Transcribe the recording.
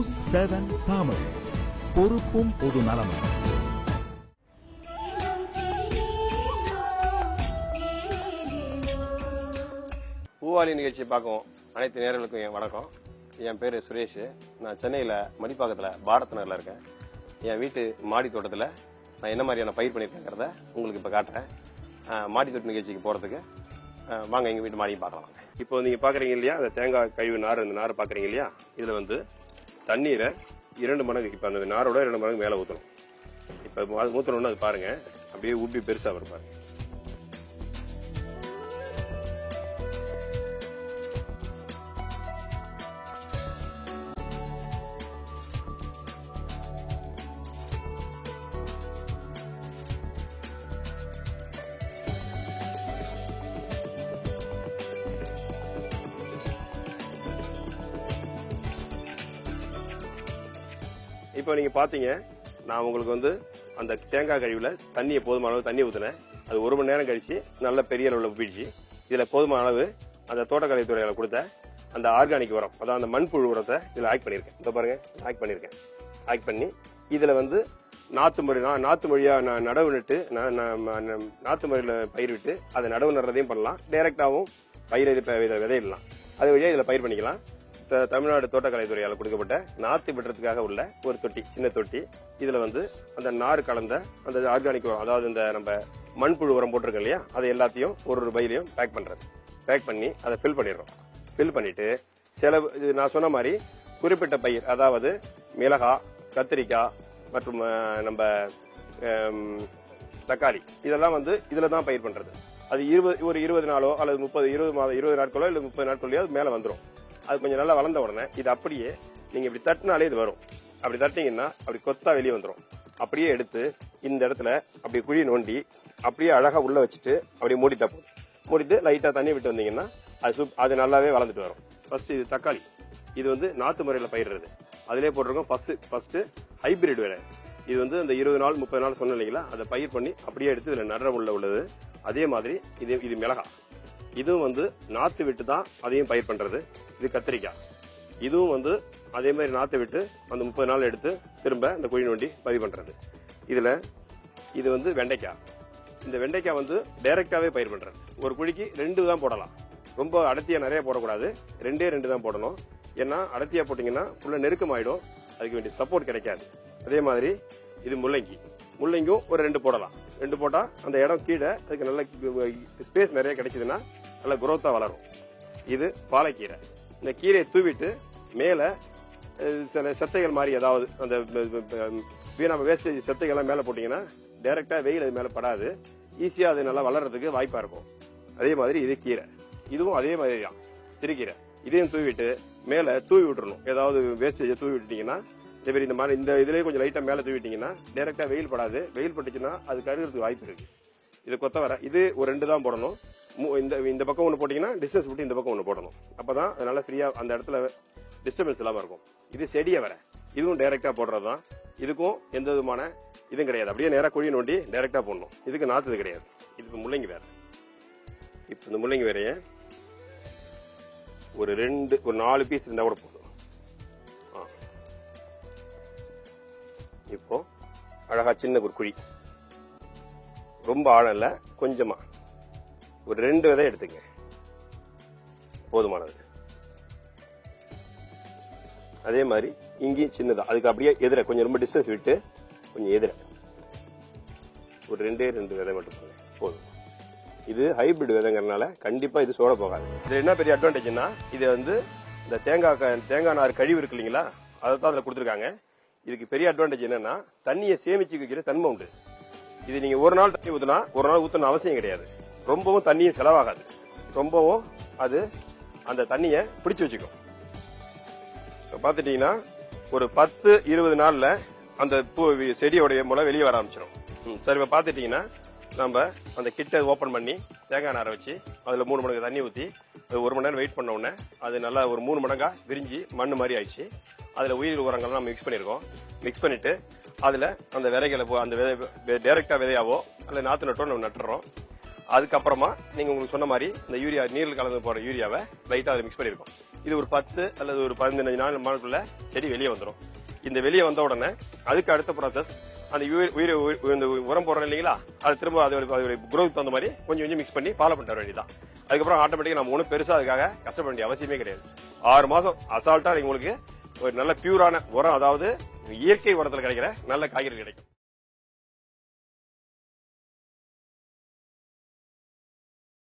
News 7 Tamil, பொறுப்பும் பொது நலமும். பூவாலி நிகழ்ச்சி பார்க்கும் அனைத்து நேயர்களுக்கும் என் வணக்கம். என் பேரு சுரேஷ். நான் சென்னையில மடிப்பாக்கத்துல பாரத் நகர்ல இருக்கேன். என் வீட்டு மாடி தோட்டத்துல நான் என்ன மாதிரியான பயிர் பண்ணிருக்கேங்கிறத உங்களுக்கு இப்ப காட்டுறேன். மாடி தோட்ட நிகழ்ச்சிக்கு போறதுக்கு வாங்க எங்க வீட்டு மாடியும் பார்க்கலாம். இப்போ நீங்க பாக்குறீங்க இல்லையா, அந்த தேங்காய் கழிவு நார், இந்த நார் பாக்குறீங்க இல்லையா, இதுல வந்து தண்ணீரை 2 மடங்கு, இப்ப அந்த நாரோட 2 மடங்கு மேல ஊத்தணும். இப்ப ஊத்தணும்னு அது பாருங்க, அப்படியே உப்பி பெருசா வரும் பாருங்க. இப்போ நீங்க பாத்தீங்க, நான் உங்களுக்கு வந்து அந்த தேங்காய் கழிவுல தண்ணியை போதுமான அளவு தண்ணி ஊத்தினேன். அது 1 மணி நேரம் கழிச்சு நல்ல பெரிய அளவுல உப்பிடுச்சு. இதுல போதுமான அளவு அந்த தோட்டக்கலைத்துறையில கொடுத்த அந்த ஆர்கானிக் உரம், அதாவது அந்த மண்புழு உரத்தை இதுல ஆட் பண்ணிருக்கேன். இந்த பாருங்க, ஆட் பண்ணிருக்கேன். ஆட் பண்ணி இதுல வந்து நாத்து முறையா நடவு நட்டு, நாத்து முறையில பயிர் விட்டு அதை நடவு நடுறதையும் பண்ணலாம். டைரக்டாவும் பயிர் விதையிடலாம். அது வழியா இதுல பயிர் பண்ணிக்கலாம். தமிழ்நாடு தோட்டக்கலைத்துறையால் கொடுக்கப்பட்ட நாத்து விடுறதுக்காக உள்ள ஒரு தொட்டி, சின்ன தொட்டி. இதுல வந்து அந்த நார் கலந்த அந்த ஆர்கானிக் உரம், அதாவது இந்த நம்ம மண்புழு உரம் போட்டிருக்கோம் இல்லையா, அதை எல்லாத்தையும் ஒரு பையிலையும் பேக் பண்றது. பேக் பண்ணி அதை ஃபில் பண்ணிடுறோம். ஃபில் பண்ணிட்டு நான் சொன்ன மாதிரி குறிப்பிட்ட பயிர், அதாவது மிளகாய், கத்திரிக்காய் மற்றும் நம்ம தக்காளி, இதெல்லாம் வந்து இதுல தான் பயிர் பண்றது. அது 20 நாளோ அல்லது 20 நாட்களோ இல்ல 30 நாட்களோ மேல வந்துடும். அது கொஞ்சம் நல்லா வளர்ந்த உடனே இது அப்படியே நீங்க இப்படி தட்டினாலே இது வரும். அப்படி தட்டினீங்கன்னா அப்படி கொத்தா வெளியே வந்துடும். அப்படியே எடுத்து இந்த இடத்துல அப்படி குழி நோண்டி அப்படியே அழகா உள்ள வச்சுட்டு அப்படியே மூடிட்டு லைட்டா தண்ணி விட்டு வந்தீங்கன்னா அது நல்லாவே வளர்ந்துட்டு வரும். ஃபர்ஸ்ட் இது தக்காளி, இது வந்து நாத்து முறையில பயிரிடுறது. அதிலே போட்டிருக்கோம் ஃபர்ஸ்ட் ஹைபிரிட் வேற. இது வந்து அந்த 20 நாள் 30 நாள் சொன்ன இல்லைங்களா, அதை பயிர் பண்ணி அப்படியே எடுத்து இதுல நடுற உள்ளது. அதே மாதிரி இது மிளகாய், இதுவும் வந்து நாத்து விட்டு தான் அதையும் பயிர் பண்றது. இது கத்திரிக்காய், இதுவும் வந்து அதே மாதிரி நாத்து விட்டு அந்த 30 நாள் எடுத்து திரும்ப இந்த குழி நோண்டி பதிவு பண்றது. இது வந்து வெண்டைக்காய். இந்த வெண்டைக்காய் வந்து டைரக்டாவே பயிர் பண்றது. ஒரு குழிக்கு 2 தான் போடலாம். ரொம்ப அடர்த்தியா நிறைய போடக்கூடாது, 2 தான் போடணும். ஏன்னா அடர்த்தியா போட்டீங்கன்னா ஃபுல்லா நெருக்கமாயிடும், அதுக்கு வேண்டிய சப்போர்ட் கிடைக்காது. அதே மாதிரி இது முள்ளங்கியும் ஒரு 2 போடலாம். 2 போட்டா அந்த இடம் கீழே அதுக்கு நல்ல ஸ்பேஸ் நிறைய கிடைக்குதுன்னா நல்ல குரோத்தா வளரும். இது பாலைக்கீரை. இந்த கீரையை தூவிட்டு மேல சில செத்தைகள் மாதிரி, அதாவது அந்த வீணாம வேஸ்டேஜ் செத்தைகள்லாம் மேல போட்டீங்கன்னா டைரக்டா வெயில் அது மேல படாது, ஈஸியா அது நல்லா வளர்றதுக்கு வாய்ப்பா இருக்கும். அதே மாதிரி இது கீரை, இதுவும் அதே மாதிரி தான் சிறுகீரை. இதையும் தூவிட்டு மேல தூவி விட்டுறணும். ஏதாவது வேஸ்டேஜை தூவி விட்டுட்டீங்கன்னா இந்த மாதிரி இந்த இதுலயே கொஞ்சம் லைட்டா மேல தூவிட்டீங்கன்னா டைரக்டா வெயில் படாது. வெயில் பட்டுச்சுன்னா அது கருகிறதுக்கு வாய்ப்பு இருக்கு. இது கொத்தவரை, இது ஒரு 2 தான் போடணும். இந்த பக்கம் 1 போட்டீங்கன்னா டிஸ்டன்ஸ் விட்டு இந்த பக்கம் 1 போடணும். அப்பதான் அதனால ஃப்ரீயா அந்த இடத்துல டிஸ்டர்பன்ஸ் இல்லாம இருக்கும். இது செடியை வர, இதுவும் டைரக்டா போடுறதுதான். இதுக்கும் எந்த விதமான இதுவும் கிடையாது. அப்படியே நேரா குழி நோண்டி டைரக்டா போடணும். இதுக்கு நாத்துது கிடையாது. இதுக்கு முள்ளங்கி வேற. இப்ப இந்த முள்ளங்கி வேறைய ஒரு 4 பீஸ் இருந்தா கூட போதும். இப்போ அழகா சின்ன ஒரு குழி, ரொம்ப ஆழம் இல்ல, கொஞ்சமா ஒரு 2 விதை எடுத்துங்க, போதுமானது. அதே மாதிரி இங்கேயும் சின்னதா, அதுக்கு அப்படியே எதிர கொஞ்சம் ரொம்ப டிஸ்டன்ஸ் விட்டு கொஞ்சம் எதிர ஒரு 2 விதை மட்டும் போதும். இது ஹைபிரிட் விதைங்கிறதுனால கண்டிப்பா இது சோட போகாது. இது என்ன பெரிய அட்வான்டேஜ்னா, இது வந்து இந்த தேங்காய் நார் கழிவு இருக்கு இல்லைங்களா, அதை தான் அதுல கொடுத்துருக்காங்க. இதுக்கு பெரிய அட்வான்டேஜ் என்னன்னா, தண்ணியை சேமிச்சு வைக்கிற தன்மை உண்டு. இது நீங்க ஒரு நாள் தண்ணி ஊத்தினா ஒரு நாள் ஊத்தணும் அவசியம் கிடையாது. ரொம்பவும் தண்ணியும் செலவாகாது. ரொம்பவும் அது அந்த தண்ணியை பிடிச்சு வச்சுக்கும். பாத்துட்டீங்கன்னா ஒரு 10-20 நாள்ல அந்த செடியோடைய முளை வெளியே வர ஆரம்பிச்சிடும். சரி, இப்ப பாத்துட்டீங்கன்னா நம்ம அந்த கிட்ட ஓபன் பண்ணி தேங்காய் நாரை வச்சு அதுல 3 மடங்கு தண்ணி ஊத்தி 1 மணி நேரம் வெயிட் பண்ண உடனே அது நல்லா ஒரு 3 மடங்கா விரிஞ்சு மண்ணு மாதிரி ஆயிடுச்சு. அதுல உயிர் உரங்கள் நம்ம மிக்ஸ் பண்ணிருக்கோம். மிக்ஸ் பண்ணிட்டு அதுல அந்த விதைகளை அந்த டைரக்டா விதையாவோ அல்ல நாத்து நட்டோ நம்ம நட்டுறோம். அதுக்கப்புறமா நீங்க உங்களுக்கு சொன்ன மாதிரி இந்த யூரியா, நீரில் கலந்து போற யூரியாவை லைட்டா அதை மிக்ஸ் பண்ணிருக்கோம். இது ஒரு 10 அல்லது ஒரு 15 நாளுக்குள்ள செடி வெளியே வந்துடும். இந்த வெளியே வந்த உடனே அதுக்கு அடுத்த ப்ராசஸ் அந்த உரம் போடுறோம் இல்லைங்களா, அது திரும்ப அதோட குரோத் தகுந்த மாதிரி கொஞ்சம் கொஞ்சம் மிக்ஸ் பண்ணி ஃபாலோ பண்ணிட்டு வர வேண்டியதான். அதுக்கப்புறம் ஆட்டோமேட்டிக்கா நம்ம ஒன்றும் பெருசா அதுக்காக கஷ்டப்பட வேண்டிய அவசியமே கிடையாது. 6 மாசம் அசால்ட்டா உங்களுக்கு ஒரு நல்ல பியூரான உரம், அதாவது இயற்கை உரத்துல கிடைக்கிற நல்ல காய்கறி கிடைக்கும்.